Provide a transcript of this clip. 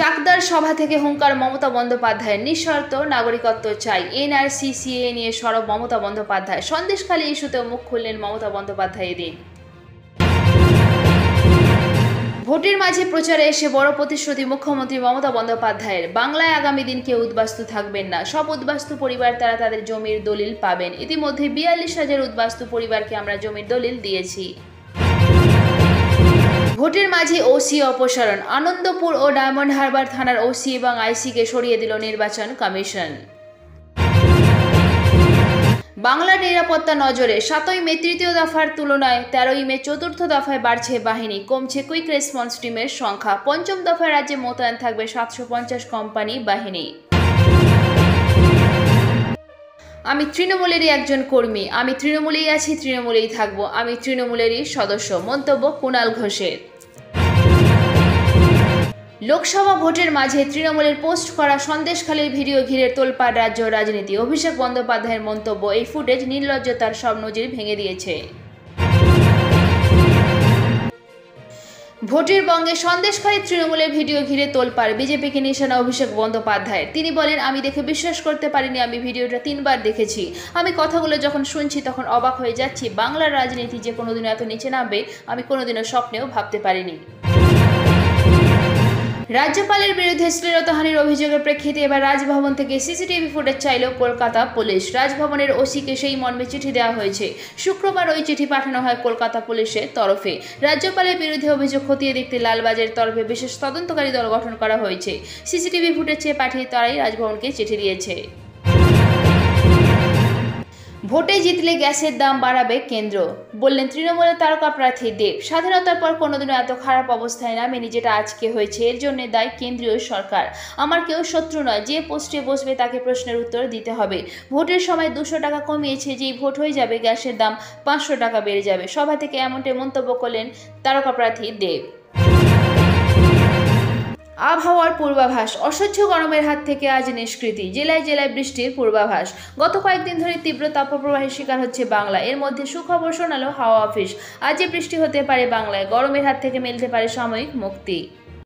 চাকদার সভা থেকে হুঙ্কার মমতা বন্দ্যোপাধ্যায়ের, নিঃশর্ত নাগরিকত্ব চাই। এনআরসি সিএএ নিয়ে সরব মমতা বন্দ্যোপাধ্যায়। সন্দেশখালী ইস্যুতেও মুখ খুললেন মমতা বন্দ্যোপাধ্যায় এদিন। ভোটের মাঝে প্রচারে এসে বড় প্রতিশ্রুতি মুখ্যমন্ত্রী মমতা বন্দ্যোপাধ্যায়ের। বাংলায় আগামী দিন কেউ উদ্বাস্তু থাকবেন না, সব উদ্বাস্তু পরিবার তারা তাদের জমির দলিল পাবেন। ইতিমধ্যে 42,000 উদ্বাস্তু পরিবারকে আমরা জমির দলিল দিয়েছি। ভোটের মাঝে ওসি অপসারণ। আনন্দপুর ও ডায়মন্ড হারবার থানার ওসি এবং আইসিকে সরিয়ে দিল নির্বাচন কমিশন। বাংলার নিরাপত্তা নজরে। 7ই মে তৃতীয় দফার তুলনায় 13ই মে চতুর্থ দফায় বাড়ছে বাহিনী, কমছে কুইক রেসপন্স টিমের সংখ্যা। পঞ্চম দফায় রাজ্যে মোতায়েন থাকবে 750 কোম্পানি বাহিনী। আমি তৃণমূলেরই একজন কর্মী, আমি তৃণমূলেই আছি, তৃণমূলেই থাকবো, আমি তৃণমূলেরই সদস্য। মন্তব্য কুণাল ঘোষের। লোকসভা ভোটের মাঝে তৃণমূলের পোস্ট করা সন্দেশখালীর ভিডিও ঘিরে তোলপাড় রাজ্য রাজনীতি। অভিষেক বন্দ্যোপাধ্যায়ের মন্তব্য, এই ফুটেজ নির্লজ্জতার সব নজির ভেঙে দিয়েছে। ভোটের বঙ্গে সন্দেশখালী তৃণমূলের ভিডিও ঘিরে তোলপাড়, বিজেপিকে নিশানা অভিষেক বন্দ্যোপাধ্যায়ের। তিনি বলেন, আমি দেখে বিশ্বাস করতে পারিনি, আমি ভিডিওটা 3 বার দেখেছি। আমি কথাগুলো যখন শুনছি তখন অবাক হয়ে যাচ্ছি। বাংলার রাজনীতি যে কোনোদিনও এত নিচে নামবে আমি কোনোদিনও স্বপ্নেও ভাবতে পারিনি। রাজ্যপালের বিরুদ্ধে শ্লীলতাহানির অভিযোগের প্রেক্ষিতে এবার রাজভবন থেকে সিসিটিভি ফুটেজ চাইল কলকাতা পুলিশ। রাজভবনের ওসিকে সেই মর্মে চিঠি দেওয়া হয়েছে। শুক্রবার ওই চিঠি পাঠানো হয় কলকাতা পুলিশের তরফে। রাজ্যপালের বিরুদ্ধে অভিযোগ খতিয়ে দেখতে লালবাজারের তরফে বিশেষ তদন্তকারী দল গঠন করা হয়েছে। সিসিটিভি ফুটেজ চেয়ে পাঠিয়ে তারাই রাজভবনকে চিঠি দিয়েছে। ভোটে জিতলে গ্যাসের দাম বাড়াবে কেন্দ্র, বললেন তৃণমূলের তারকা প্রার্থী দেব। স্বাধীনতার পর কোনোদিনও এত খারাপ অবস্থায় নামেনি যেটা আজকে হয়েছে। এর জন্য দায়ী কেন্দ্রীয় সরকার। আমার কেউ শত্রু নয়, যে পোস্টে বসবে তাকে প্রশ্নের উত্তর দিতে হবে। ভোটের সময় 200 টাকা কমিয়েছে, যেই ভোট হয়ে যাবে গ্যাসের দাম 500 টাকা বেড়ে যাবে। সভা থেকে এমনটাই মন্তব্য করলেন তারকা প্রার্থী দেব। আবহাওয়ার পূর্বাভাস। অসহ্য গরমের হাত থেকে আজ নিষ্কৃতি। জেলায় জেলায় বৃষ্টির পূর্বাভাস। গত কয়েকদিন ধরে তীব্র তাপপ্রবাহের শিকার হচ্ছে বাংলা। এর মধ্যে সুখবর শোনালো হাওয়া অফিস। আজ বৃষ্টি হতে পারে বাংলায়। গরমের হাত থেকে মিলতে পারে সাময়িক মুক্তি।